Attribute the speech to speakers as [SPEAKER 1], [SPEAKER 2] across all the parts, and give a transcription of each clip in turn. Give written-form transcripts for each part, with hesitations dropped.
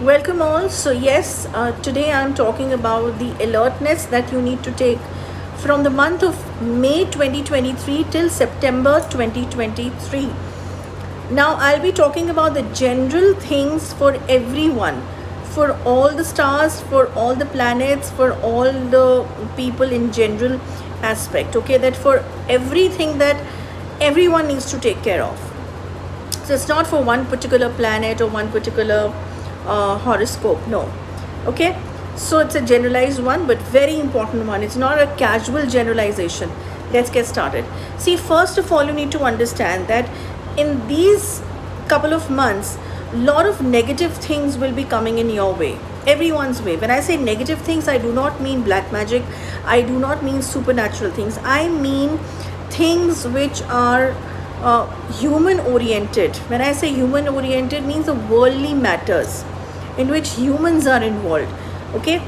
[SPEAKER 1] Welcome all. So yes, today I'm talking about the alertness that you need to take from the month of May 2023 till September 2023. Now I'll be talking about the general things for everyone, for all the stars, for all the planets, for all the people in general aspect. Okay, that for everything that everyone needs to take care of. So it's not for one particular planet or one particular horoscope, no. Okay, so it's a generalized one but very important one. It's not a casual generalization. Let's get started. See, first of all, you need to understand that in these couple of months, a lot of negative things will be coming in your way, everyone's way. When I say negative things, I do not mean black magic, I do not mean supernatural things, I mean things which are human oriented. When I say human oriented, means the worldly matters in which humans are involved. Okay,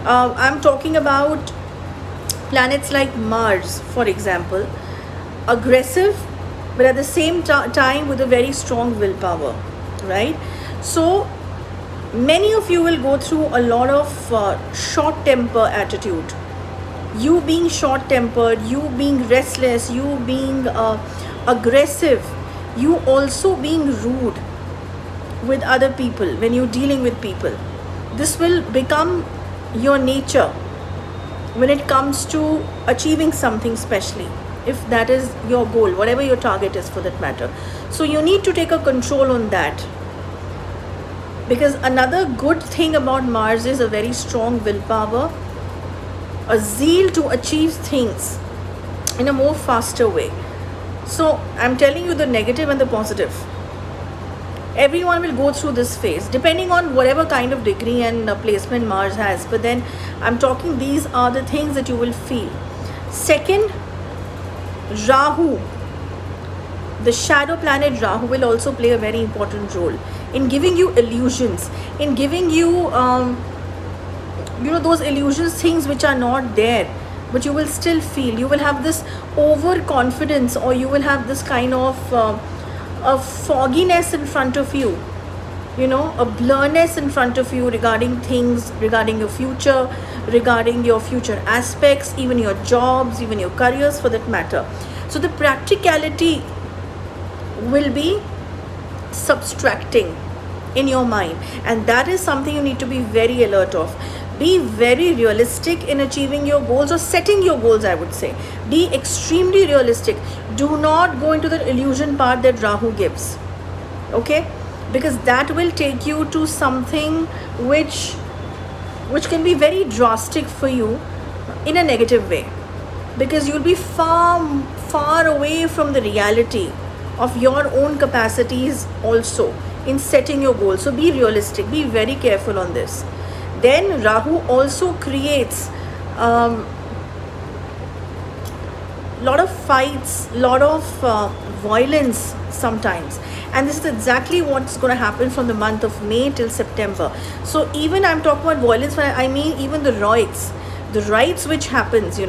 [SPEAKER 1] I'm talking about planets like Mars, for example, aggressive but at the same time with a very strong willpower, right? So many of you will go through a lot of short temper attitude. You being short tempered, you being restless, you being aggressive, you also being rude with other people when you're dealing with people. This will become your nature when it comes to achieving something, especially if that is your goal, whatever your target is for that matter. So you need to take a control on that, because another good thing about Mars is a very strong willpower, a zeal to achieve things in a more faster way. So I'm telling you the negative and the positive. Everyone will go through this phase depending on whatever kind of degree and placement Mars has, but then I'm talking, these are the things that you will feel. Second, Rahu, the shadow planet Rahu, will also play a very important role in giving you illusions, in giving you those illusions, things which are not there, but you will still feel. You will have this overconfidence, or you will have this kind of a fogginess in front of you, a blurriness in front of you regarding things, regarding your future, regarding your future aspects, even your jobs, even your careers for that matter. So the practicality will be subtracting in your mind, and that is something you need to be very alert of. Be very realistic in achieving your goals or setting your goals, I would say. Be extremely realistic. Do not go into the illusion part that Rahu gives. Okay? Because that will take you to something which can be very drastic for you in a negative way. Because you'll be far away from the reality of your own capacities also in setting your goals. So be realistic. Be very careful on this. Then Rahu also creates lot of fights, lot of violence sometimes, and this is exactly what's going to happen from the month of May till September. So even I'm talking about violence, I mean even the riots which happens,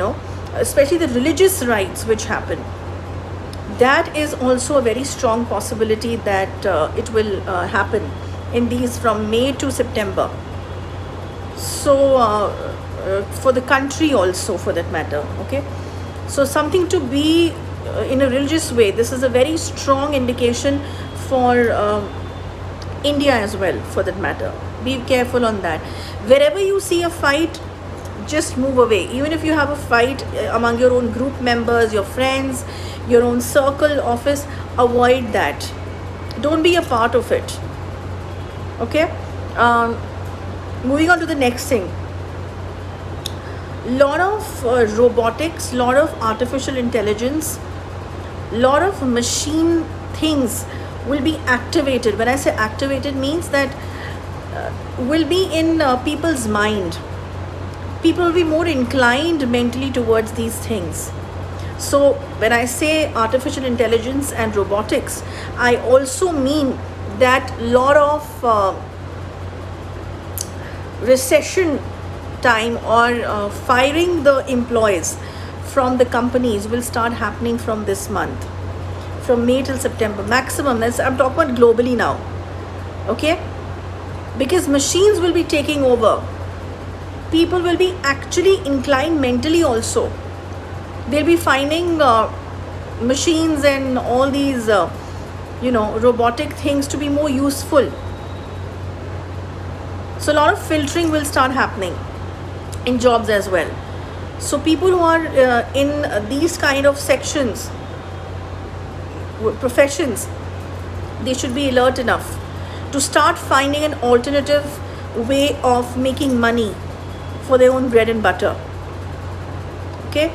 [SPEAKER 1] especially the religious riots which happen. That is also a very strong possibility that it will happen in these from May to September. So for the country also, for that matter. Okay, so something to be in a religious way. This is a very strong indication for India as well, for that matter. Be careful on that. Wherever you see a fight, just move away. Even if you have a fight among your own group members, your friends, your own circle, office, avoid that. Don't be a part of it. Okay. Moving on to the next thing. Lot of robotics, lot of artificial intelligence, lot of machine things will be activated. When I say activated, means that will be in people's mind. People will be more inclined mentally towards these things. So when I say artificial intelligence and robotics, I also mean that lot of recession time or firing the employees from the companies will start happening from this month, from May till September maximum. I'm talking about globally now. Okay, because machines will be taking over. People will be actually inclined mentally also. They'll be finding machines and all these robotic things to be more useful. So a lot of filtering will start happening in jobs as well. So people who are in these kind of sections, professions, they should be alert enough to start finding an alternative way of making money for their own bread and butter. Okay.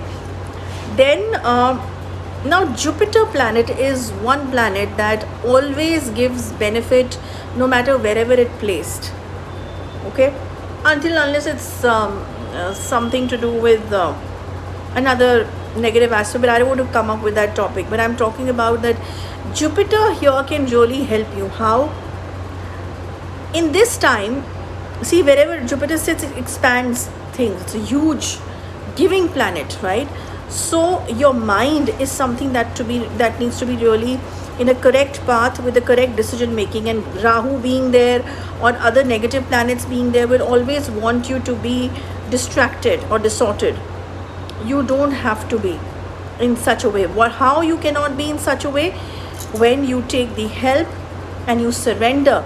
[SPEAKER 1] Then now Jupiter planet is one planet that always gives benefit no matter wherever it placed. Okay, unless it's something to do with another negative aspect, but I don't want to come up with that topic. But I'm talking about that Jupiter here can really help you. How? In this time, see, wherever Jupiter sits, it expands things. It's a huge giving planet, right? So your mind is something that needs to be really in a correct path with the correct decision making, and Rahu being there or other negative planets being there will always want you to be distracted or distorted. You don't have to be in such a way. How you cannot be in such a way? When you take the help and you surrender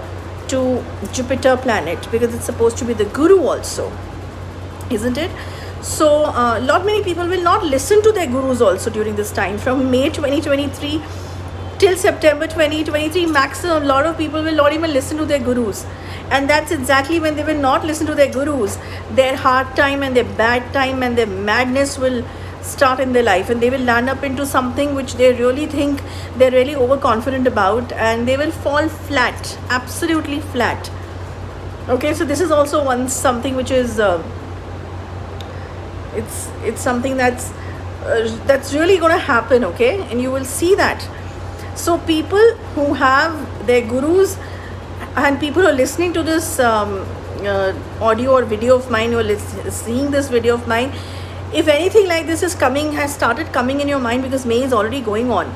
[SPEAKER 1] to Jupiter planet, because it's supposed to be the guru also, isn't it? So many people will not listen to their gurus also during this time, from May 2023 till September 2023 maximum. A lot of people will not even listen to their gurus, and that's exactly when they will not listen to their gurus, their hard time and their bad time and their madness will start in their life, and they will land up into something which they really think they're really overconfident about, and they will fall flat, absolutely flat. Okay, so this is also something which is it's something that's really going to happen. Okay, and you will see that. So people who have their gurus, and people who are listening to this audio or video of mine, or seeing this video of mine, if anything like this has started coming in your mind, because May is already going on,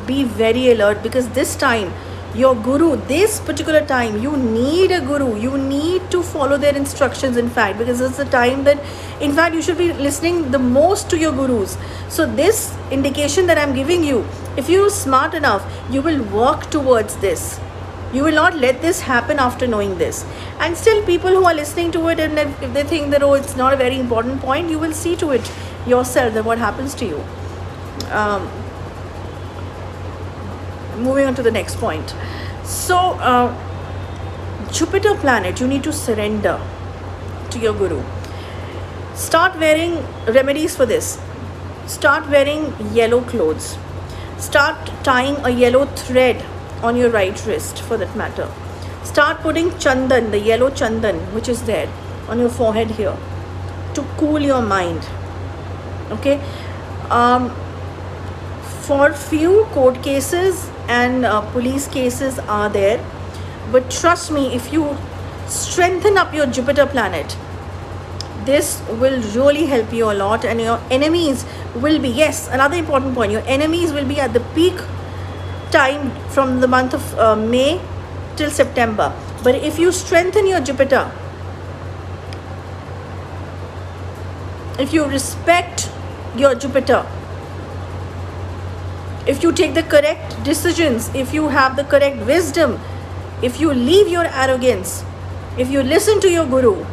[SPEAKER 1] be very alert, because this time your guru, this particular time, you need a guru. You need to follow their instructions, in fact, because it's the time that, in fact, you should be listening the most to your gurus. So this indication that I'm giving you, if you're smart enough, you will work towards this. You will not let this happen after knowing this. And still, people who are listening to it, and if they think that, oh, it's not a very important point, you will see to it yourself that what happens to you. Moving on to the next point. So Jupiter planet, you need to surrender to your guru. Start wearing remedies for this. Start wearing yellow clothes. Start tying a yellow thread on your right wrist, for that matter. Start putting chandan, the yellow chandan which is there on your forehead here, to cool your mind. Okay. For few court cases and police cases are there, but trust me, if you strengthen up your Jupiter planet, this will really help you a lot, and your enemies will be, yes, another important point, your enemies will be at the peak time from the month of May till September. But if you strengthen your Jupiter, if you respect your Jupiter, if you take the correct decisions, if you have the correct wisdom, if you leave your arrogance, if you listen to your guru,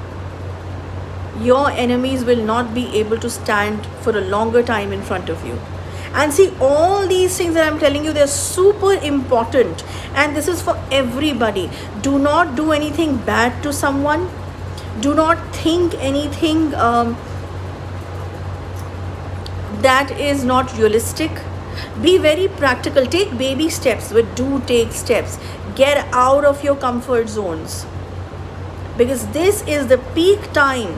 [SPEAKER 1] your enemies will not be able to stand for a longer time in front of you. And see, all these things that I'm telling you, they're super important, and this is for everybody. Do not do anything bad to someone. Do not think anything that is not realistic. Be very practical. Take baby steps, but do take steps. Get out of your comfort zones, because this is the peak time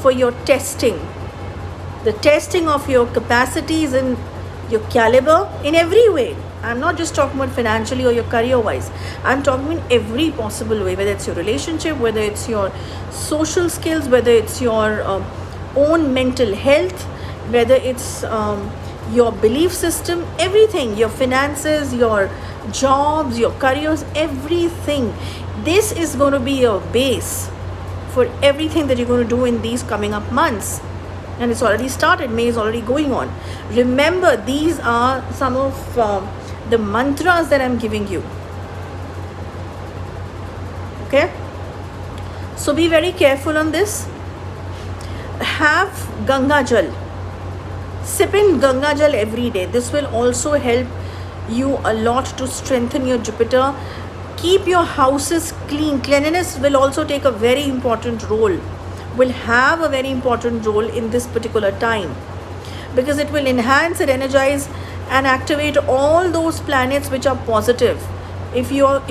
[SPEAKER 1] for your testing. The testing of your capacities and your caliber in every way. I'm not just talking about financially or your career wise. I'm talking in every possible way, whether it's your relationship, whether it's your social skills, whether it's your own mental health, whether it's your belief system, everything, your finances, your jobs, your careers, everything. This is going to be your base for everything that you're going to do in these coming up months. And it's already started. May is already going on. Remember, these are some of the mantras that I'm giving you. Okay? So be very careful on this. Have Ganga Jal. Sip in Ganga Jal every day. This will also help you a lot to strengthen your Jupiter. Keep your houses clean. Cleanliness will also take a very important role. Will have a very important role in this particular time, because it will enhance and energize and activate all those planets which are positive. If you're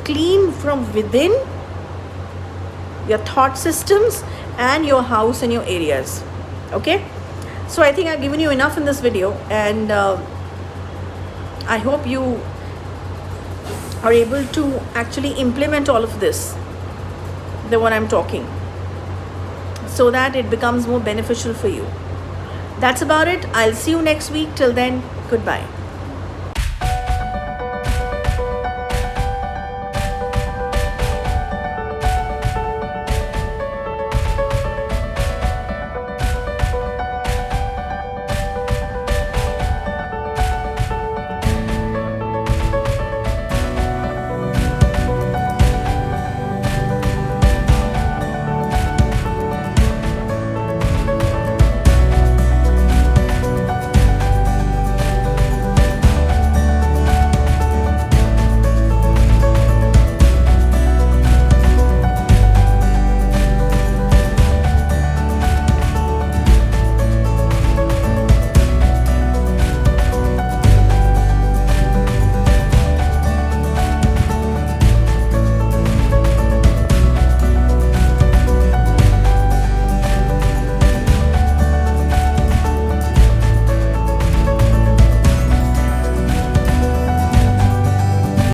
[SPEAKER 1] clean from within, your thought systems and your house and your areas. Okay, so I think I've given you enough in this video, and I hope you are able to actually implement all of this, the one I'm talking, so that it becomes more beneficial for you. That's about it. I'll see you next week. Till then, goodbye.